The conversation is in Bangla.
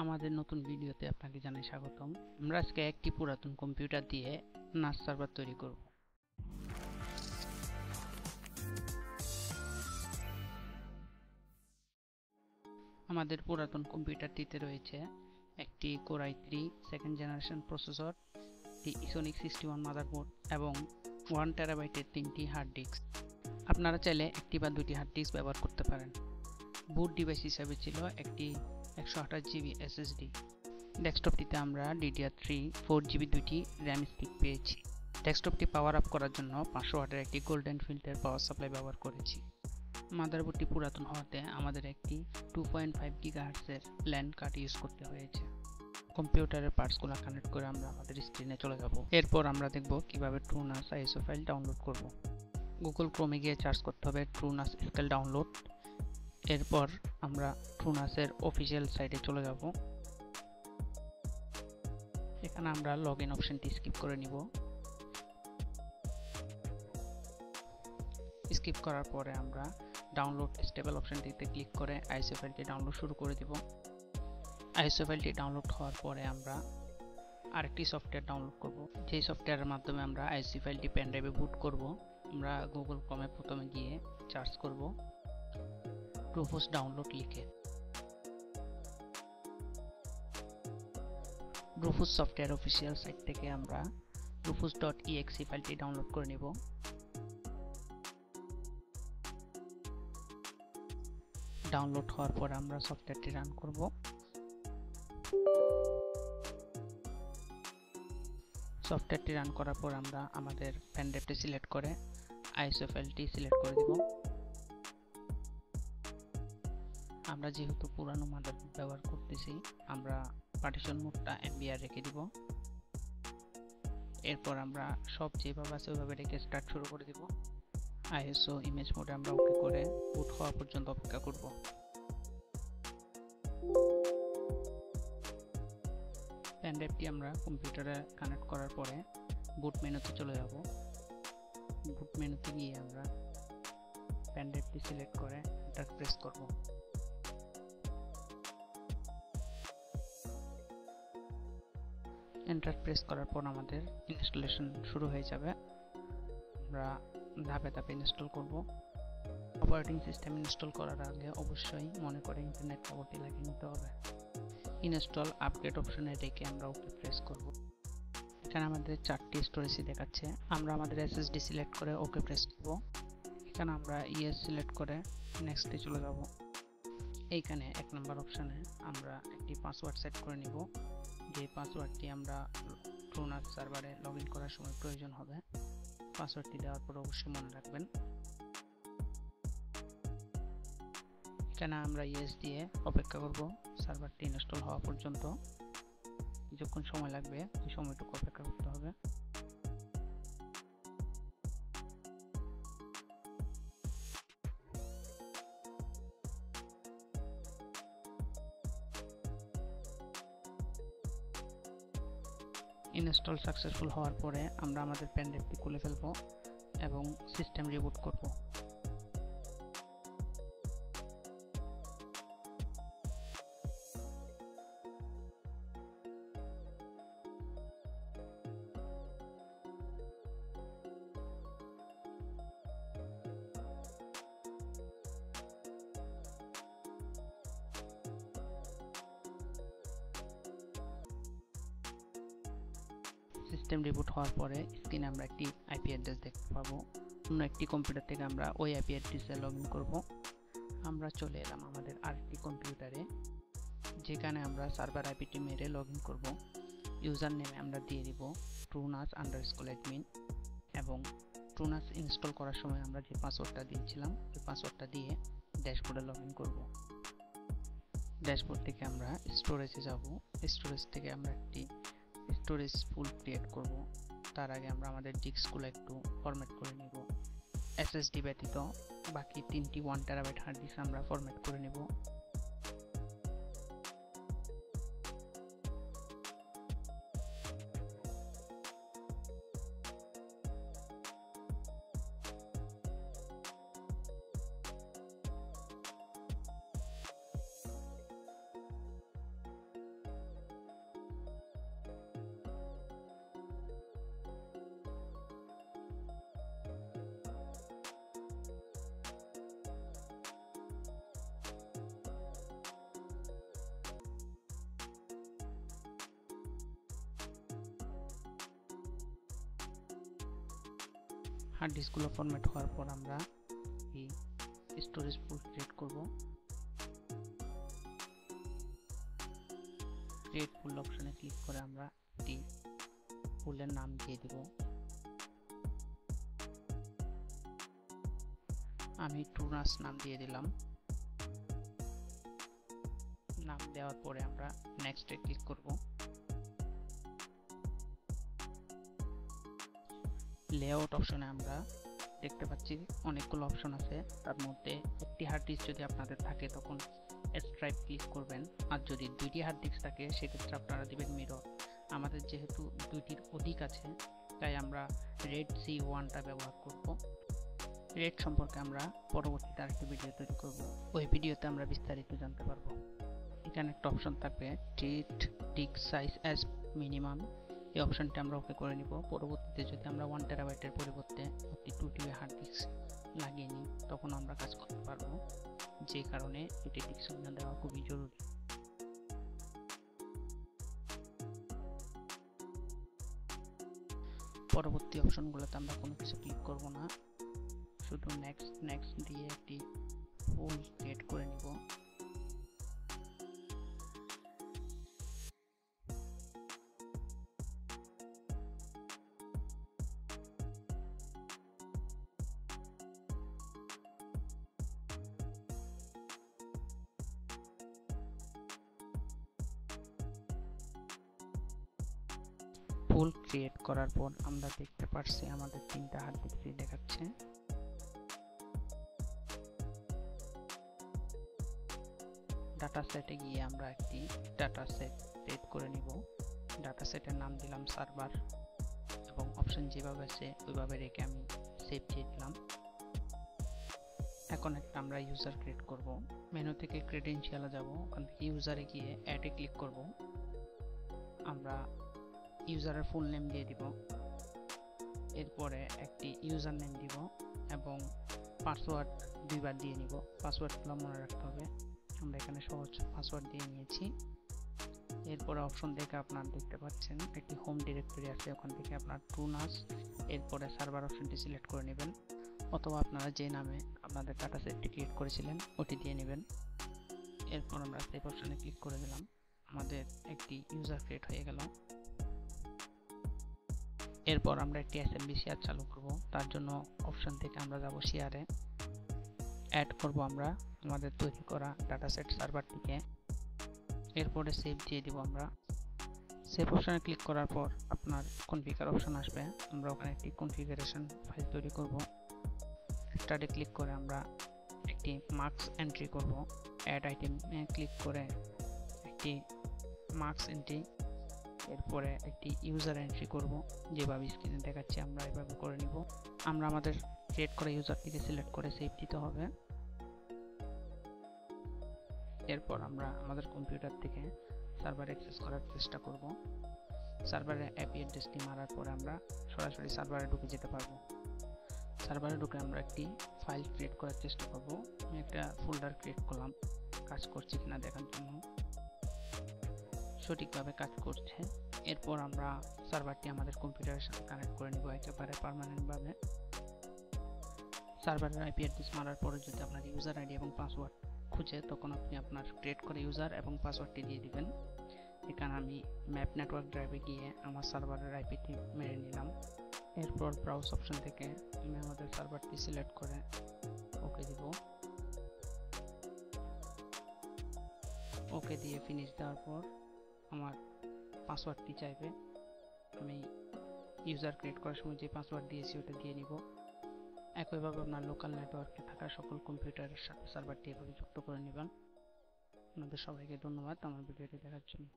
আমাদের নতুন ভিডিওতে আপনাকে জানাই স্বাগতম। আমরা আজকে একটি পুরাতন কম্পিউটার দিয়ে নাস সার্ভার তৈরি করব। আমাদের পুরাতন কম্পিউটারটিতে রয়েছে একটি Core i3 second generation processor, একটি Ioniq 61 মাদারবোর্ড এবং 1 টেরাবাইটের 3টি হার্ড ডিস্ক। আপনারা চাইলে একটি বা দুটি হার্ড ডিস্ক ব্যবহার করতে পারেন। বুট ডিভাইস হিসাবে ছিল একটি 128GB SSD। ডেস্কটপটিতে আমরা DDR3 4GB দুইটি র্যাম স্টিক পেয়েছি। ডেস্কটপটি পাওয়ার আপ করার জন্য 500 ওয়াটের একটি গোল্ডেন ফিল্টার পাওয়ার সাপ্লাই ব্যবহার করেছি। মাদারবোর্ডটি পুরাতন হওয়াতে আমাদের একটি 2.5 GHz এর ল্যান্ড কার্ড ইউজ করতে হয়েছে। কম্পিউটারের পার্টসগুলো কানেক্ট করে আমরা আমাদের স্ক্রিনে চলে যাব। এরপর আমরা দেখব কিভাবে TrueNAS ISO ফাইল ডাউনলোড করব। গুগল ক্রোমে গিয়ে সার্চ করতে হবে TrueNAS স্কেল ডাউনলোড। এরপর আমরা TrueNAS এর অফিসিয়াল সাইটে চলে যাব। এখানে আমরা লগইন অপশনটি স্কিপ করে নিব। স্কিপ করার পরে আমরা ডাউনলোড স্টেবল অপশনটিতে ক্লিক করে আইএসও ফাইলটি ডাউনলোড শুরু করে দিব। আইএসও ফাইলটি ডাউনলোড হওয়ার পরে আমরা আরেকটি সফটওয়্যার ডাউনলোড করব। যেই সফটওয়্যারের মাধ্যমে আমরা আইএসও ফাইলটি পেন ড্রাইভে বুট করব। আমরা গুগল ক্রোমে প্রথমে গিয়ে সার্চ করব Rufus ডাউনলোড লিখে। Rufus সফটওয়্যার অফিসিয়াল সাইট থেকে আমরা rufus.exe ফাইলটি ডাউনলোড করে নেব। ডাউনলোড হওয়ার পর আমরা সফটওয়্যারটি রান করব। সফটওয়্যারটি রান করার পর আমরা আমাদের পেন ড্রাইভটি সিলেক্ট করে আইএসও ফাইলটি সিলেক্ট করে দিব। আমরা যেহেতু পুরানো মাদারবোর্ড ব্যবহার করতেছি, আমরা পার্টিশন মোডটা MBR রেখে দিব। এরপর আমরা সব যেভাবে আছে ওইভাবে রেখে স্টার্ট শুরু করে দিব। ISO ইমেজ মোডে আমরা ওকে করে বুট হওয়া পর্যন্ত অপেক্ষা করব। পেন ড্রাইভটি আমরা কম্পিউটারে কানেক্ট করার পরে বুট মেনুতে চলে যাব। বুট মেনুতে গিয়ে আমরা পেন ড্রাইভটি সিলেক্ট করে এন্টার প্রেস করব। এন্টার প্রেস করার পর আমাদের ইনস্টলেশন শুরু হয়ে যাবে। আমরা ধাপে ধাপে ইনস্টল করব। অপারেটিং সিস্টেম ইনস্টল করার আগে অবশ্যই মনে করে ইন্টারনেট কেবলটি লাগিয়ে নিতে হবে। ইনস্টল আপডেট অপশনে রেখে আমরা ওকে প্রেস করব। এখানে আমাদের 4টি স্টোরেজ দেখাচ্ছে। আমরা আমাদের SSD সিলেক্ট করে ওকে প্রেস করব। এখানে আমরা ইয়েস সিলেক্ট করে নেক্সটে চলে যাব। এইখানে 1 নম্বর অপশনে আমরা একটি পাসওয়ার্ড সেট করে নিব। যে পাসওয়ার্ডটি আমরা TrueNAS সার্ভারে লগইন করার সময় প্রয়োজন হবে। পাসওয়ার্ডটি দেওয়ার পর অবশ্যই মনে রাখবেন। এখানে আমরা ইয়েস দিয়ে অপেক্ষা করব সার্ভারটি ইনস্টল হওয়া পর্যন্ত। যখন সময় লাগবে সেই সময়টুকু অপেক্ষা করতে হবে। ইনস্টল সাকসেসফুল হওয়ার পরে আমরা আমাদের পেন ড্রাইভটি খুলে ফেলব এবং সিস্টেম রিবুট করব। সিস্টেম রিবুট হওয়ার পরে স্ক্রিনে আমরা একটি আইপি অ্যাড্রেস দেখতে পাবো। অন্য একটি কম্পিউটার থেকে আমরা ওই আইপি অ্যাড্রেসে লগইন করব। আমরা চলে এলাম আমাদের আরেকটি কম্পিউটারে, যেখানে আমরা সার্ভার আইপিটি মেরে লগইন করব। ইউজার নেমে আমরা দিয়ে দিব TrueNAS_admin এবং TrueNAS ইনস্টল করার সময় আমরা যে পাসওয়ার্ডটা দিয়েছিলাম ওই পাসওয়ার্ডটা দিয়ে ড্যাশবোর্ডে লগইন করব। ড্যাশবোর্ড থেকে আমরা স্টোরেজে যাব। স্টোরেজ থেকে আমরা একটি স্টোরেজ পুল ক্রিয়েট করব। তার আগে আমরা আমাদের ডিস্কগুলো একটু ফরম্যাট করে নিব। SSD ব্যতীত বাকি 3টি 1 টেরাবাইট হার্ড ডিস্ক আমরা ফরম্যাট করে নেব। হার্ড ডিস্কগুলো ফরম্যাট হওয়ার পর আমরা এই স্টোরেজ পুল ক্রিয়েট করব। ক্রিয়েট পুল অপশনে ক্লিক করে আমরা একটি পুলের নাম দিয়ে দেব। আমি টুনাস নাম দিয়ে দিলাম। নাম দেওয়ার পরে আমরা নেক্সটে ক্লিক করব। লেআউট অপশনে আমরা দেখতে পাচ্ছি অনেকগুলো অপশন আছে, তার মধ্যে একটি হার্ড ডিস্ক যদি আপনাদের থাকে তখন স্ট্রাইপ ক্লিক করবেন, আর যদি দুইটি হার্ড ডিস্ক থাকে সেক্ষেত্রে আপনারা দিবেন মিরর। আমাদের যেহেতু দুইটির অধিক আছে তাই আমরা রেড C1টা ব্যবহার করব। রেড সম্পর্কে আমরা পরবর্তীতে আরেকটি ভিডিও তৈরি করব, ওই ভিডিওতে আমরা বিস্তারিত জানতে পারবো। এখানে একটা অপশন থাকবে treat disk size as minimum, এই অপশনটি আমরা ওকে করে নিব। পরবর্তীতে যদি আমরা 1 টেরাবাইটের পরিবর্তে একটি 2 TB হার্ড ডিস্ক লাগিয়ে নিই তখন আমরা কাজ করতে পারবো, যে কারণে এটি ডিসক্রিপশন দেওয়া খুবই জরুরি। পরবর্তী অপশনগুলোতে আমরা কোনো কিছু ক্লিক করব না, শুধু নেক্সট নেক্সট দিয়ে একটি ফুল ক্রিয়েট করে নিব। পুল ক্রিয়েট করার পর আমরা দেখতে পাচ্ছি আমাদের 3টা হার্ড ডিস্ক দেখাচ্ছে। ডাটা সেটে গিয়ে আমরা একটি ডাটা সেট ক্রিয়েট করে নিব। ডাটা সেটের নাম দিলাম সার্ভার এবং অপশন যেভাবে আছে ওইভাবে রেখে আমি সেভ দিয়ে দিলাম। এখন একটা আমরা ইউজার ক্রিয়েট করব। মেনু থেকে ক্রেডেনশিয়ালে যাব, ওখান থেকে ইউজারে গিয়ে অ্যাডে ক্লিক করব। আমরা ইউজারের ফুল নেম দিয়ে দিব, এরপরে একটি ইউজার নেম দিব এবং পাসওয়ার্ড 2বার দিয়ে নিব। পাসওয়ার্ডগুলো মনে রাখতে হবে, আমরা এখানে সহজ পাসওয়ার্ড দিয়ে নিয়েছি। এরপরে অপশন দেখে আপনারা দেখতে পাচ্ছেন একটি হোম ডিরেক্টরি আছে, ওখান থেকে আপনার টুনাস এরপরে সার্ভার অপশনটি সিলেক্ট করে নেবেন, অথবা আপনারা যে নামে আপনাদের ডাটা সেটটি ক্রিয়েট করেছিলেন ওটি দিয়ে নেবেন। এরপর আমরা সেভ অপশনে ক্লিক করে দিলাম, আমাদের একটি ইউজার ক্রিয়েট হয়ে গেল। এরপর আমরা একটি অ্যাসেম্বলি শেয়ার চালু করব, তার জন্য অপশন থেকে আমরা যাব শেয়ারে, অ্যাড করব আমরা আমাদের তৈরি করা ডাটা সেট সার্ভারটিকে। এরপরে সেভ দিয়ে দিব আমরা। সেভ অপশনে ক্লিক করার পর আপনার কনফিগার অপশন আসবে, আমরা ওখানে একটি কনফিগারেশন ফাইল তৈরি করব। স্টার্টে ক্লিক করে আমরা একটি মার্কস এন্ট্রি করব। অ্যাড আইটেমে ক্লিক করে একটি মার্কস এন্ট্রি, এরপরে একটি ইউজার এন্ট্রি করব, যেভাবে স্ক্রিনে দেখাচ্ছি আমরা এভাবে করে নিব। আমরা আমাদের ক্রিয়েট করা ইউজারটিকে সিলেক্ট করে সেভ দিতে হবে। এরপর আমরা আমাদের কম্পিউটার থেকে সার্ভার অ্যাক্সেস করার চেষ্টা করব। সার্ভারের আইপি অ্যাড্রেসটি মারার পরে আমরা সরাসরি সার্ভারে ঢুকে যেতে পারবো। সার্ভারে ঢুকে আমরা একটি ফাইল ক্রিয়েট করার চেষ্টা করব। আমি একটা ফোল্ডার ক্রিয়েট করলাম, কাজ করছে কিনা দেখার জন্য। সঠিকভাবে কাজ করছে। এরপর আমরা সার্ভারটি আমাদের কম্পিউটারের সাথে কানেক্ট করে নিব একেবারে পার্মানেন্টভাবে। সার্ভারের আইপি অ্যাড্রেস মারার পরে যদি আপনার ইউজার আইডি এবং পাসওয়ার্ড খুঁজে তখন আপনি আপনার ক্রিয়েট করে ইউজার এবং পাসওয়ার্ডটি দিয়ে দিবেন। এখানে আমি ম্যাপ নেটওয়ার্ক ড্রাইভে গিয়ে আমার সার্ভারের আইপিটি মেরে নিলাম। এরপর ব্রাউজ অপশন থেকে আমি আমাদের সার্ভারটি সিলেক্ট করে ওকে দিব। ওকে দিয়ে ফিনিশ দেওয়ার পর আমার পাসওয়ার্ডটি চাইবে, আমি ইউজার ক্রিয়েট করার সময় যে পাসওয়ার্ড দিয়েছি ওটা দিয়ে নিব। একইভাবে আপনার লোকাল নেটওয়ার্কে থাকা সকল কম্পিউটারের সাথে সার্ভারটি এভাবে যুক্ত করে নেবেন। আপনাদের সবাইকে ধন্যবাদ আমার ভিডিওটি দেখার জন্য।